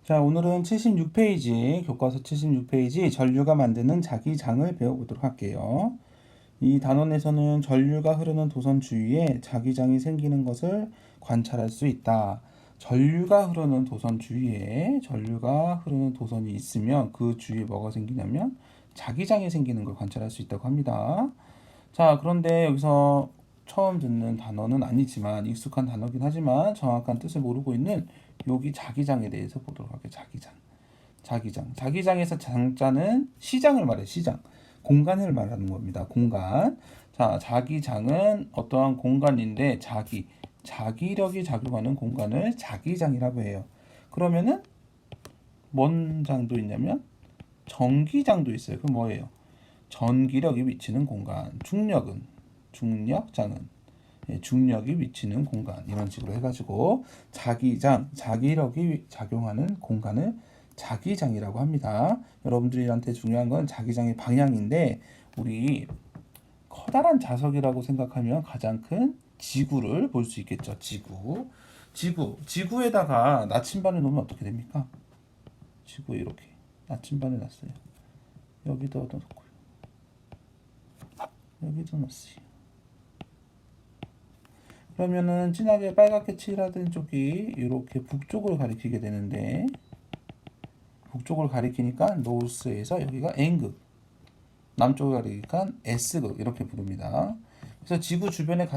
자, 오늘은 76페이지, 교과서 76페이지 전류가 만드는 자기장을 배워보도록 할게요. 이 단원에서는 전류가 흐르는 도선 주위에 자기장이 생기는 것을 관찰할 수 있다. 전류가 흐르는 도선 주위에 전류가 흐르는 도선이 있으면 그 주위에 뭐가 생기냐면 자기장이 생기는 걸 관찰할 수 있다고 합니다. 자, 그런데 여기서 처음 듣는 단어는 아니지만 익숙한 단어긴 하지만 정확한 뜻을 모르고 있는 여기 자기장에 대해서 보도록 할게요. 자기장에서 장자는 시장을 말해. 시장. 공간을 말하는 겁니다. 공간. 자, 자기장은 어떠한 공간인데 자기력이 작용하는 공간을 자기장이라고 해요. 그러면은 뭔 장도 있냐면 전기장도 있어요. 그럼 뭐예요? 전기력이 미치는 공간. 중력장은 중력이 미치는 공간. 이런 식으로 해가지고 자기력이 작용하는 공간을 자기장이라고 합니다. 여러분들한테 중요한 건 자기장의 방향인데 우리 커다란 자석이라고 생각하면 가장 큰 지구를 볼 수 있겠죠. 지구에다가 나침반을 놓으면 어떻게 됩니까? 지구에 이렇게 나침반을 놨어요. 여기도 넣고요. 여기도 넣었어요. 그러면은 진하게 빨갛게 칠하던 쪽이 이렇게 북쪽을 가리키게 되는데 북쪽을 가리키니까 노스에서 여기가 N극, 남쪽을 가리키니까 S극 이렇게 부릅니다. 그래서 지구 주변에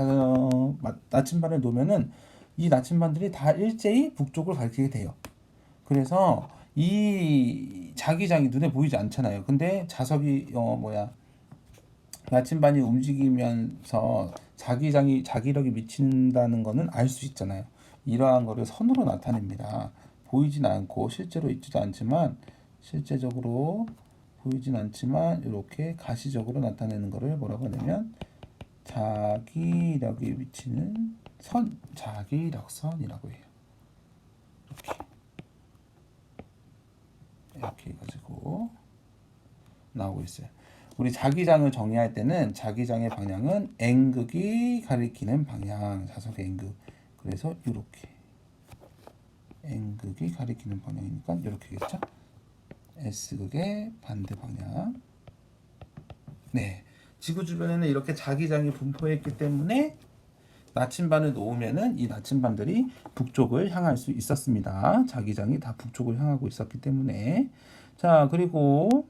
나침반을 놓으면은 이 나침반들이 다 일제히 북쪽을 가리키게 돼요. 그래서 이 자기장이 눈에 보이지 않잖아요. 근데 자석이 나침반이 움직이면서 자기력이 미친다는 거는 알 수 있잖아요. 이러한 거를 선으로 나타냅니다. 보이진 않고 실제적으로 보이진 않지만 이렇게 가시적으로 나타내는 거를 뭐라고 하냐면 자기력이 미치는 선, 자기력선이라고 해요. 이렇게 해가지고 나오고 있어요. 우리 자기장을 정의할 때는 자기장의 방향은 N극이 가리키는 방향, 자석의 N극. 그래서 이렇게 N극이 가리키는 방향이니까 이렇게겠죠. S극의 반대 방향. 네, 지구 주변에는 이렇게 자기장이 분포했기 때문에 나침반을 놓으면은 이 나침반들이 북쪽을 향할 수 있었습니다. 자기장이 다 북쪽을 향하고 있었기 때문에. 자, 그리고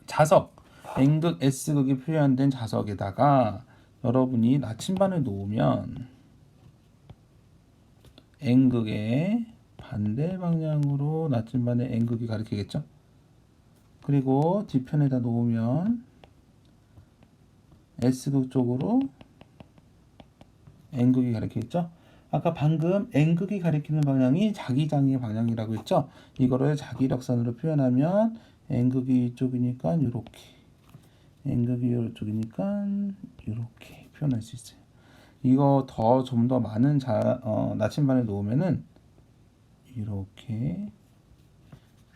자석. N극, S극이 표현된 자석에다가 여러분이 나침반을 놓으면 N극의 반대 방향으로 나침반의 N극이 가리키겠죠? 그리고 뒤편에다 놓으면 S극 쪽으로 N극이 가리키겠죠? 아까 방금 N극이 가리키는 방향이 자기장의 방향이라고 했죠? 이거를 자기력선으로 표현하면 N극이 이쪽이니까 이렇게 N극이 이쪽이니까 이렇게 표현할 수 있어요. 이거 좀 더 많은 나침반을 놓으면은 이렇게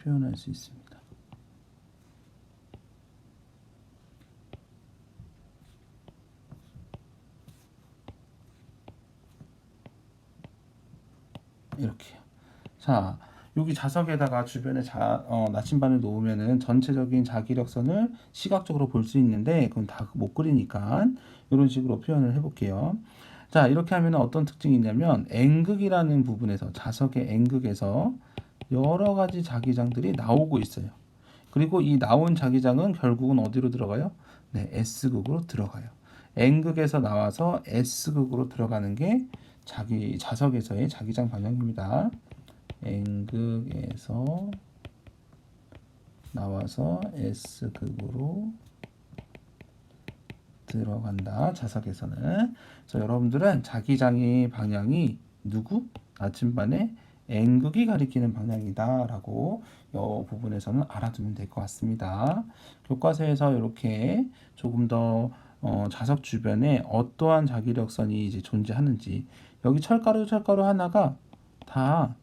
표현할 수 있습니다. 이렇게요. 자, 여기 자석에다가 주변에 나침반을 놓으면은 전체적인 자기력선을 시각적으로 볼 수 있는데 그건 다 못 그리니까 이런 식으로 표현을 해볼게요. 자, 이렇게 하면 어떤 특징이 있냐면 N극이라는 부분에서 자석의 N극에서 여러 가지 자기장들이 나오고 있어요. 그리고 이 나온 자기장은 결국은 어디로 들어가요? 네, S극으로 들어가요. N극에서 나와서 S극으로 들어가는 게 자석에서의 자기장 방향입니다. N극에서 나와서 S극으로 들어간다. 자석에서는. 그래서 여러분들은 자기장의 방향이 나침반의 N극이 가리키는 방향이다 라고 이 부분에서는 알아두면 될 것 같습니다. 교과서에서 이렇게 조금 더 자석 주변에 어떠한 자기력선이 이제 존재하는지 여기 철가루 하나가 다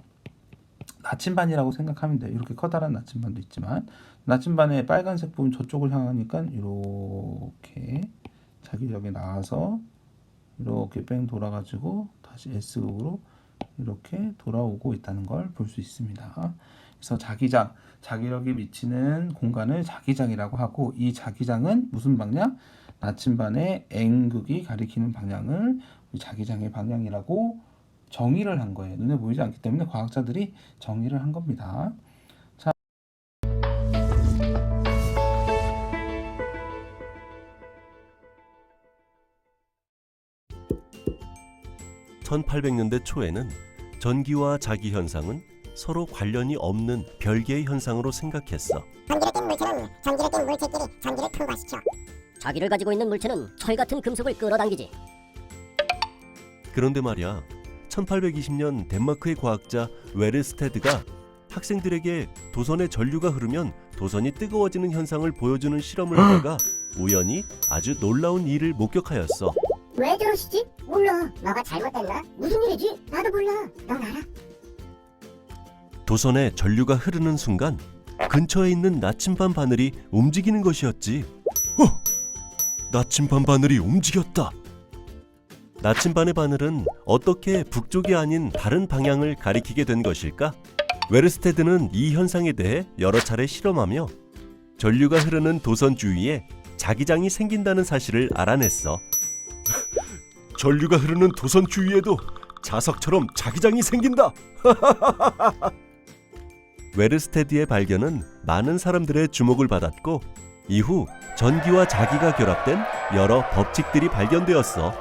나침반이라고 생각하면 돼요. 이렇게 커다란 나침반도 있지만 나침반의 빨간색 부분 저쪽을 향하니까 이렇게 자기력에 나와서 이렇게 뺑 돌아가지고 다시 S극으로 이렇게 돌아오고 있다는 걸 볼 수 있습니다. 그래서 자기장, 자기력이 미치는 공간을 자기장이라고 하고, 이 자기장은 무슨 방향? 나침반의 N극이 가리키는 방향을 자기장의 방향이라고 정의를 한 거예요. 눈에 보이지 않기 때문에 과학자들이 정의를 한 겁니다. 1800년대 초에는 전기와 자기 현상은 서로 관련이 없는 별개의 현상으로 생각했어. 전기를 띤 물체는 전기를 띤 물체끼리 전기를 통과시켜 자기를 가지고 있는 물체는 철 같은 금속을 끌어당기지. 그런데 말이야, 1820년 덴마크의 과학자 웨르스테드가 학생들에게 도선에 전류가 흐르면 도선이 뜨거워지는 현상을 보여주는 실험을 하다가 우연히 아주 놀라운 일을 목격하였어. 왜 저러시지? 몰라. 너가 잘못됐나? 무슨 일이지? 나도 몰라. 넌 알아? 도선에 전류가 흐르는 순간 근처에 있는 나침반 바늘이 움직이는 것이었지. 나침반 바늘이 움직였다. 나침반의 바늘은 어떻게 북쪽이 아닌 다른 방향을 가리키게 된 것일까? 웨르스테드는 이 현상에 대해 여러 차례 실험하며 전류가 흐르는 도선 주위에 자기장이 생긴다는 사실을 알아냈어. 전류가 흐르는 도선 주위에도 자석처럼 자기장이 생긴다. 웨르스테드의 발견은 많은 사람들의 주목을 받았고 이후 전기와 자기가 결합된 여러 법칙들이 발견되었어.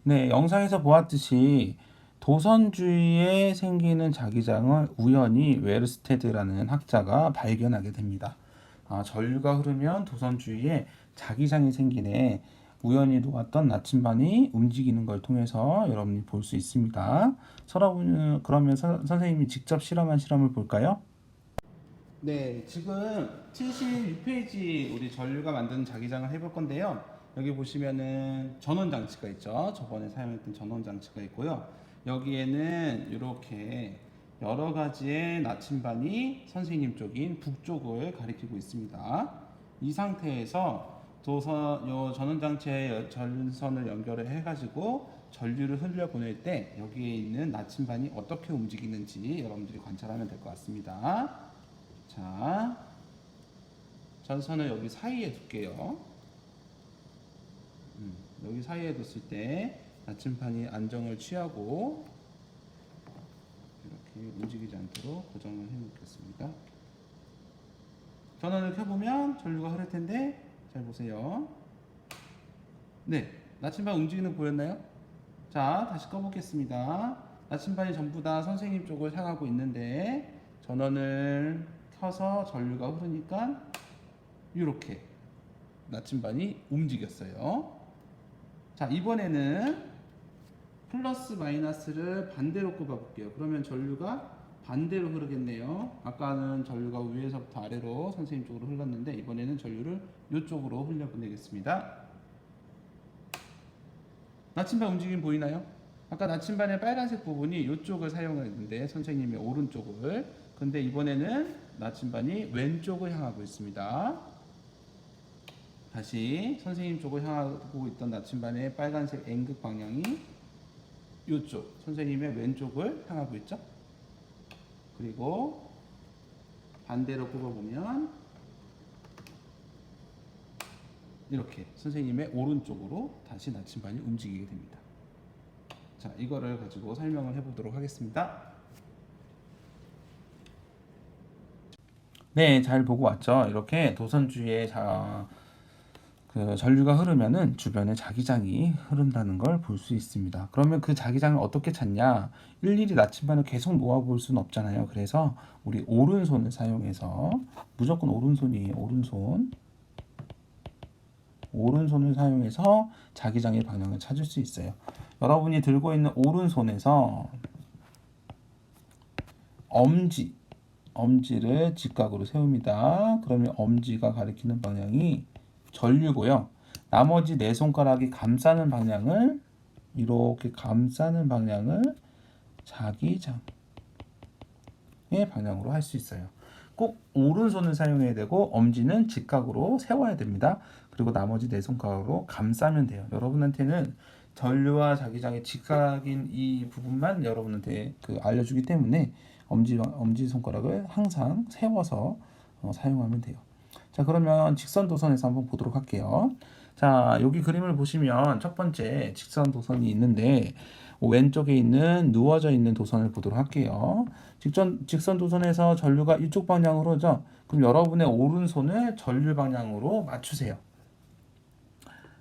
네, 영상에서 보았듯이 도선 주위에 생기는 자기장을 우연히 웨르스테드라는 학자가 발견하게 됩니다. 전류가 흐르면 도선 주위에 자기장이 생기네. 우연히 놓았던 나침반이 움직이는 걸 통해서 여러분이 볼 수 있습니다. 그러면 선생님이 직접 실험한 실험을 볼까요? 네, 지금 76페이지 우리 전류가 만드는 자기장을 해볼 건데요. 여기 보시면은 전원 장치가 있죠. 저번에 사용했던 전원 장치가 있고요. 여기에는 이렇게 여러 가지의 나침반이 선생님 쪽인 북쪽을 가리키고 있습니다. 이 상태에서 전원 장치에 전선을 연결을 해가지고 전류를 흘려보낼 때 여기에 있는 나침반이 어떻게 움직이는지 여러분들이 관찰하면 될 것 같습니다. 자, 전선을 여기 사이에 둘게요. 여기 사이에 뒀을 때 나침반이 안정을 취하고 이렇게 움직이지 않도록 고정을 해 놓겠습니다. 전원을 켜보면 전류가 흐를 텐데 잘 보세요. 네, 나침반 움직이는 거 보였나요? 자, 다시 꺼보겠습니다. 나침반이 전부 다 선생님 쪽을 향하고 있는데 전원을 켜서 전류가 흐르니까 이렇게 나침반이 움직였어요. 자, 이번에는 플러스 마이너스를 반대로 꼽아 볼게요. 그러면 전류가 반대로 흐르겠네요. 아까는 전류가 위에서부터 아래로 선생님 쪽으로 흘렀는데 이번에는 전류를 이쪽으로 흘려보내겠습니다. 나침반 움직임 보이나요? 아까 나침반의 빨간색 부분이 이쪽을 사용했는데 선생님의 오른쪽을, 근데 이번에는 나침반이 왼쪽을 향하고 있습니다. 다시 선생님 쪽을 향하고 있던 나침반의 빨간색 N극 방향이 이쪽 선생님의 왼쪽을 향하고 있죠. 그리고 반대로 꼽아보면 이렇게 선생님의 오른쪽으로 다시 나침반이 움직이게 됩니다. 자, 이거를 가지고 설명을 해보도록 하겠습니다. 네, 잘 보고 왔죠. 이렇게 도선 주위에 전류가 흐르면은 주변에 자기장이 흐른다는 걸 볼 수 있습니다. 그러면 그 자기장을 어떻게 찾냐? 일일이 나침반을 계속 놓아볼 수는 없잖아요. 그래서 우리 오른손을 사용해서, 무조건 오른손이에요. 오른손을 사용해서 자기장의 방향을 찾을 수 있어요. 여러분이 들고 있는 오른손에서 엄지를 직각으로 세웁니다. 그러면 엄지가 가리키는 방향이 전류고요. 나머지 네 손가락이 감싸는 방향을, 이렇게 감싸는 방향을 자기장의 방향으로 할 수 있어요. 꼭 오른손을 사용해야 되고 엄지는 직각으로 세워야 됩니다. 그리고 나머지 네 손가락으로 감싸면 돼요. 여러분한테는 전류와 자기장의 직각인 이 부분만 여러분한테 알려주기 때문에 엄지 손가락을 항상 세워서 사용하면 돼요. 자, 그러면 직선 도선에서 한번 보도록 할게요. 자, 여기 그림을 보시면 첫 번째 직선 도선이 있는데 왼쪽에 있는 누워져 있는 도선을 보도록 할게요. 직선 도선에서 전류가 이쪽 방향으로 오죠. 그럼 여러분의 오른손을 전류 방향으로 맞추세요.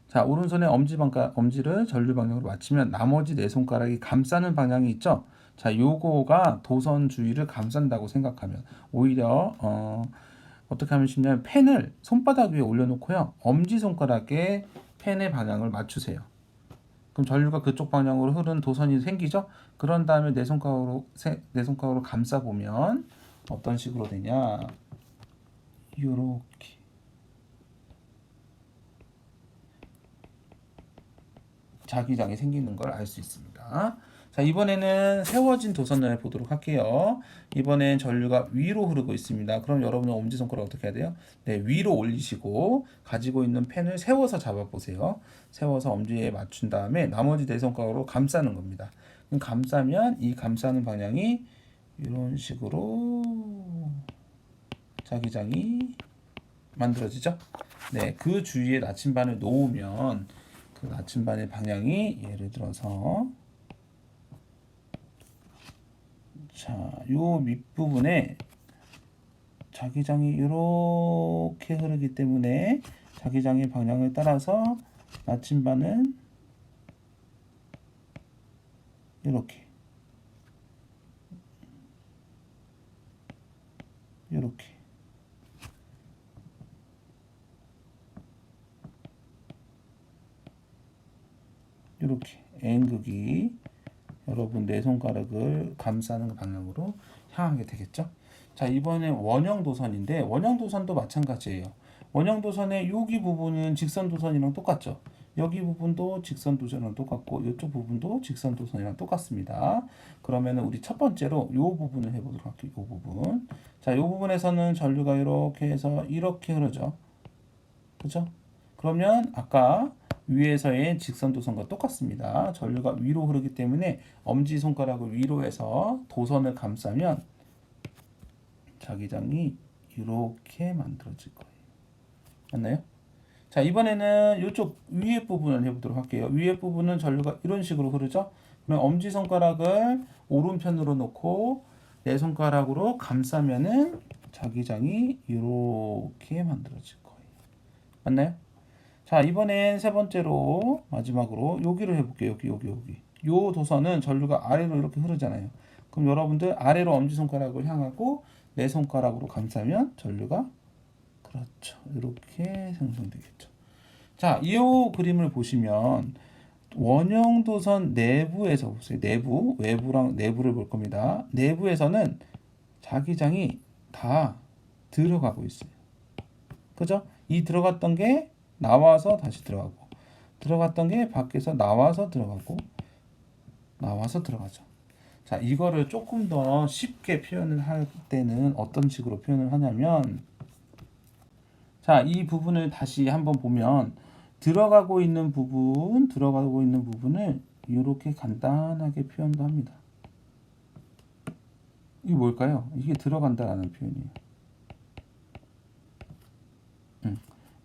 자, 오른손의 엄지를 전류 방향으로 맞추면 나머지 네 손가락이 감싸는 방향이 있죠. 자, 요거가 도선 주위를 감싼다고 생각하면 오히려 어떻게 하면 쉽냐면 펜을 손바닥 위에 올려놓고요. 엄지손가락에 펜의 방향을 맞추세요. 그럼 전류가 그쪽 방향으로 흐르는 도선이 생기죠. 그런 다음에 네 손가락으로 감싸보면 어떤 식으로 되냐. 요렇게. 자기장이 생기는 걸 알 수 있습니다. 자, 이번에는 세워진 도선을 보도록 할게요. 이번엔 전류가 위로 흐르고 있습니다. 그럼 여러분은 엄지손가락 어떻게 해야 돼요? 네, 위로 올리시고 가지고 있는 펜을 세워서 잡아보세요. 세워서 엄지에 맞춘 다음에 나머지 네 손가락으로 감싸는 겁니다. 그럼 감싸면 이 감싸는 방향이 이런 식으로 자기장이 만들어지죠. 네, 그 주위에 나침반을 놓으면 그 나침반의 방향이 예를 들어서 자, 요 밑부분에 자기장이 이렇게 흐르기 때문에 자기장의 방향을 따라서 나침반은 이렇게 N극이 여러분 네 손가락을 감싸는 방향으로 향하게 되겠죠. 자, 이번에 원형 도선인데 원형 도선도 마찬가지예요. 원형 도선의 여기 부분은 직선 도선이랑 똑같죠. 여기 부분도 직선 도선이랑 똑같고 이쪽 부분도 직선 도선이랑 똑같습니다. 그러면 우리 첫 번째로 이 부분을 해보도록 할게요. 이 부분. 자, 이 부분에서는 전류가 이렇게 해서 이렇게 흐르죠. 그죠? 그러면 아까 위에서의 직선 도선과 똑같습니다. 전류가 위로 흐르기 때문에 엄지손가락을 위로 해서 도선을 감싸면 자기장이 이렇게 만들어질 거예요. 맞나요? 자, 이번에는 이쪽 위에 부분을 해보도록 할게요. 위에 부분은 전류가 이런 식으로 흐르죠. 그럼 엄지손가락을 오른편으로 놓고 내 손가락으로 감싸면은 자기장이 이렇게 만들어질 거예요. 맞나요? 자, 이번엔 세 번째로 마지막으로 여기를 해볼게요. 여기. 요 도선은 전류가 아래로 이렇게 흐르잖아요. 그럼 여러분들 아래로 엄지손가락을 향하고 내 손가락으로 감싸면 전류가 그렇죠. 이렇게 생성되겠죠. 자, 이 그림을 보시면 원형 도선 내부에서 보세요. 외부랑 내부를 볼 겁니다. 내부에서는 자기장이 다 들어가고 있어요. 그죠? 이 들어갔던 게 나와서 다시 들어가고 들어갔던 게 밖에서 나와서 들어가고 나와서 들어가죠. 자, 이거를 조금 더 쉽게 표현을 할 때는 어떤 식으로 표현을 하냐면 자, 이 부분을 다시 한번 보면 들어가고 있는 부분을 이렇게 간단하게 표현도 합니다. 이게 뭘까요? 이게 들어간다라는 표현이에요.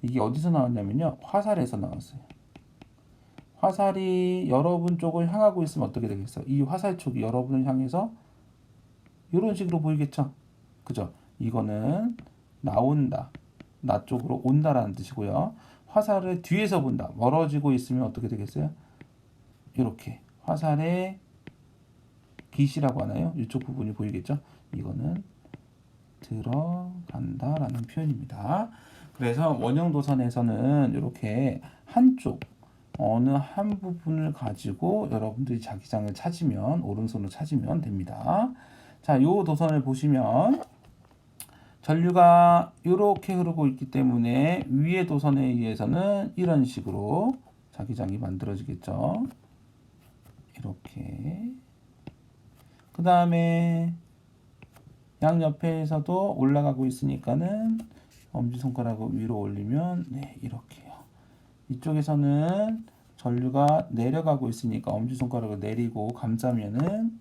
이게 어디서 나왔냐면요. 화살에서 나왔어요. 화살이 여러분 쪽을 향하고 있으면 어떻게 되겠어요? 이 화살촉이 여러분을 향해서 이런 식으로 보이겠죠? 그죠? 이거는 나온다. 나 쪽으로 온다라는 뜻이고요. 화살을 뒤에서 본다. 멀어지고 있으면 어떻게 되겠어요? 이렇게 화살의 빛이라고 하나요? 이쪽 부분이 보이겠죠? 이거는 들어간다라는 표현입니다. 그래서 원형 도선에서는 이렇게 한쪽 어느 한 부분을 가지고 여러분들이 자기장을 찾으면 오른손으로 찾으면 됩니다. 자, 요 도선을 보시면 전류가 이렇게 흐르고 있기 때문에 위의 도선에 의해서는 이런 식으로 자기장이 만들어지겠죠. 이렇게. 그 다음에 양옆에서도 올라가고 있으니까는 엄지손가락을 위로 올리면 네, 이렇게요. 이쪽에서는 전류가 내려가고 있으니까 엄지손가락을 내리고 감싸면은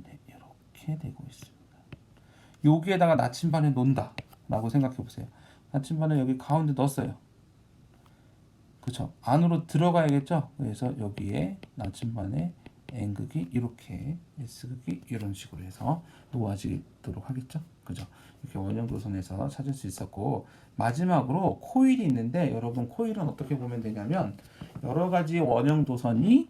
네, 이렇게 되고 있습니다. 여기에다가 나침반을 놓는다 라고 생각해 보세요. 나침반을 여기 가운데 넣었어요. 그쵸? 안으로 들어가야겠죠? 그래서 여기에 나침반에 N극이 이렇게, S극이 이런 식으로 해서 놓아지도록 하겠죠? 그죠? 이렇게 원형도선에서 찾을 수 있었고, 마지막으로 코일이 있는데, 여러분 코일은 어떻게 보면 되냐면 여러 가지 원형도선이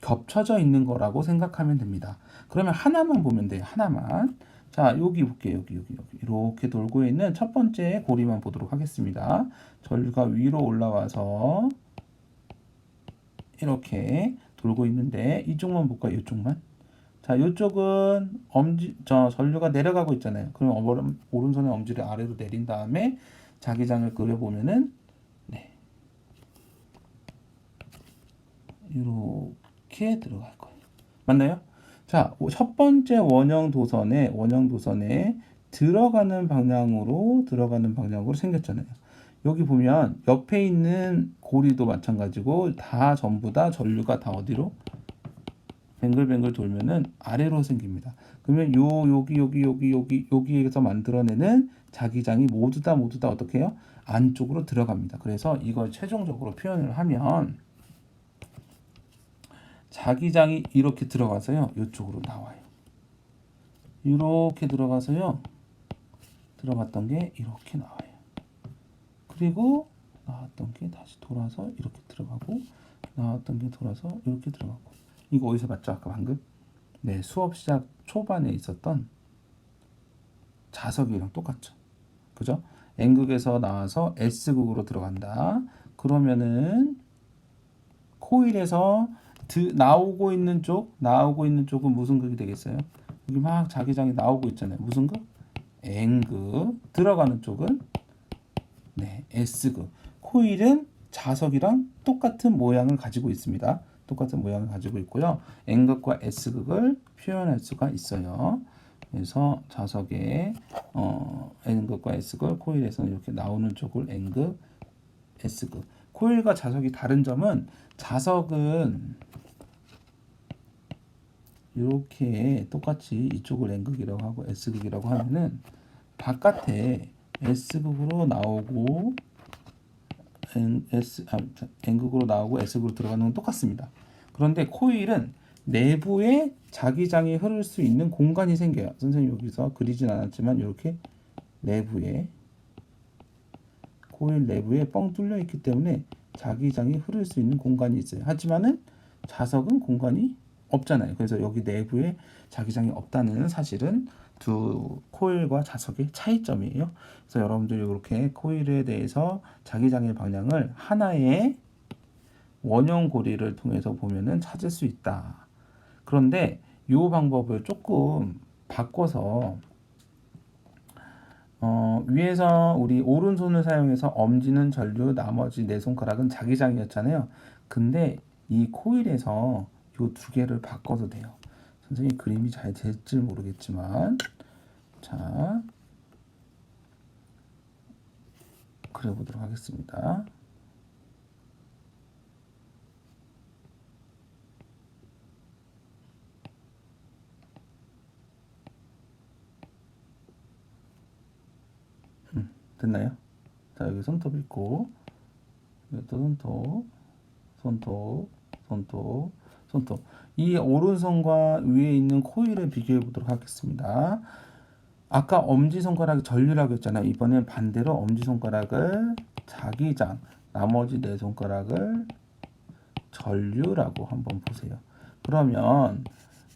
겹쳐져 있는 거라고 생각하면 됩니다. 그러면 하나만 보면 돼요. 하나만. 자, 여기 볼게요. 여기 이렇게 돌고 있는 첫 번째 고리만 보도록 하겠습니다. 전류가 위로 올라와서 이렇게 돌고 있는데 이쪽만 볼까요? 이쪽만. 자, 이쪽은 전류가 내려가고 있잖아요. 그럼 오른손의 엄지를 아래로 내린 다음에 자기장을 그려보면은 네, 이렇게 들어갈 거예요. 맞나요? 자, 첫 번째 원형 도선에 들어가는 방향으로 생겼잖아요. 여기 보면 옆에 있는 고리도 마찬가지고 다 전부 다 전류가 다 어디로 뱅글뱅글 돌면은 아래로 생깁니다. 그러면 여기에서 만들어내는 자기장이 모두 다 어떻게 해요? 안쪽으로 들어갑니다. 그래서 이걸 최종적으로 표현을 하면 자기장이 이렇게 들어가서요. 이쪽으로 나와요. 이렇게 들어가서요. 들어갔던 게 이렇게 나와요. 그리고 나왔던 게 다시 돌아서 이렇게 들어가고 나왔던 게 돌아서 이렇게 들어가고. 이거 어디서 봤죠? 아까 방금? 네, 수업 시작 초반에 있었던 자석이랑 똑같죠. 그죠? N극에서 나와서 S극으로 들어간다. 그러면은 코일에서 나오고 있는 쪽은 무슨 극이 되겠어요? 여기 막 자기장이 나오고 있잖아요. 무슨 극? N극. 들어가는 쪽은 네, S극. 코일은 자석이랑 똑같은 모양을 가지고 있습니다. 똑같은 모양을 가지고 있고요. N극과 S극을 표현할 수가 있어요. 그래서 자석에 N극과 S극, 코일에서는 이렇게 나오는 쪽을 N극, S극. 코일과 자석이 다른 점은 자석은 이렇게 똑같이 이쪽을 N극이라고 하고 S극이라고 하면은 바깥에 S극으로 나오고 N극으로 나오고 S극으로 들어가는 건 똑같습니다. 그런데 코일은 내부에 자기장이 흐를 수 있는 공간이 생겨요. 선생님 여기서 그리진 않았지만 이렇게 코일 내부에 뻥 뚫려 있기 때문에 자기장이 흐를 수 있는 공간이 있어요. 하지만은 자석은 공간이 없잖아요. 그래서 여기 내부에 자기장이 없다는 사실은 두 코일과 자석의 차이점이에요. 그래서 여러분들이 이렇게 코일에 대해서 자기장의 방향을 하나의 원형 고리를 통해서 보면은 찾을 수 있다. 그런데 이 방법을 조금 바꿔서 위에서 우리 오른손을 사용해서 엄지는 전류, 나머지 네 손가락은 자기장이었잖아요. 근데 이 코일에서 이 두 개를 바꿔도 돼요. 선생님 그림이 잘 될지 모르겠지만 자 그려보도록 하겠습니다. 됐나요? 자 여기 손톱 있고 이것도 손톱 이 오른손과 위에 있는 코일을 비교해 보도록 하겠습니다. 아까 엄지손가락이 전류라고 했잖아요. 이번엔 반대로 엄지손가락을 자기장, 나머지 네 손가락을 전류라고 한번 보세요. 그러면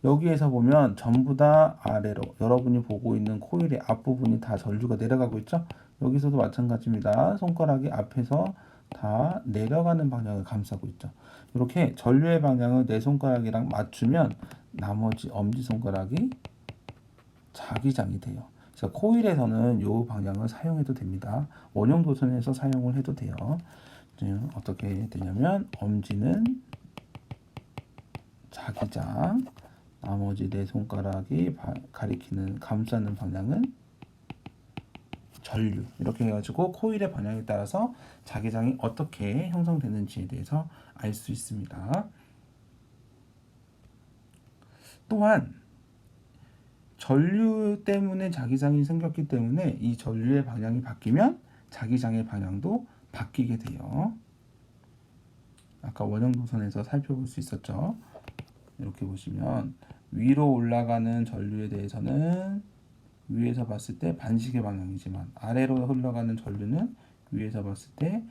여기에서 보면 전부 다 아래로 여러분이 보고 있는 코일의 앞부분이 다 전류가 내려가고 있죠. 여기서도 마찬가지입니다. 손가락이 앞에서 다 내려가는 방향을 감싸고 있죠. 이렇게 전류의 방향을 내 손가락이랑 맞추면 나머지 엄지손가락이 자기장이 돼요. 그래서 코일에서는 이 방향을 사용해도 됩니다. 원형 도선에서 사용을 해도 돼요. 어떻게 되냐면 엄지는 자기장, 나머지 네 손가락이 가리키는 감싸는 방향은 전류 이렇게 해가지고 코일의 방향에 따라서 자기장이 어떻게 형성되는지에 대해서 알 수 있습니다. 또한 전류 때문에 자기장이 생겼기 때문에 이 전류의 방향이 바뀌면 자기장의 방향도 바뀌게 돼요. 아까 원형 도선에서 살펴볼 수 있었죠. 이렇게 보시면 위로 올라가는 전류에 대해서는 위에서 봤을 때 반시계 방향이지만 아래로 흘러가는 전류는 위에서 봤을 때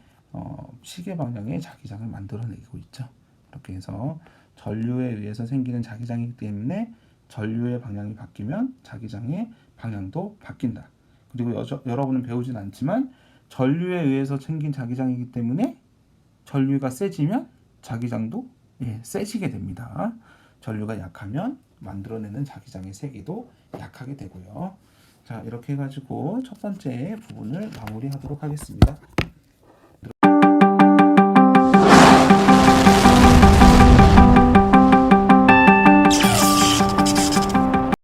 시계 방향의 자기장을 만들어내고 있죠. 이렇게 해서 전류에 의해서 생기는 자기장이기 때문에 전류의 방향이 바뀌면 자기장의 방향도 바뀐다. 그리고 여러분은 배우진 않지만 전류에 의해서 생긴 자기장이기 때문에 전류가 세지면 자기장도 세지게 됩니다. 전류가 약하면 만들어내는 자기장의 세기도 약하게 되고요. 자, 이렇게 해가지고 첫 번째 부분을 마무리하도록 하겠습니다.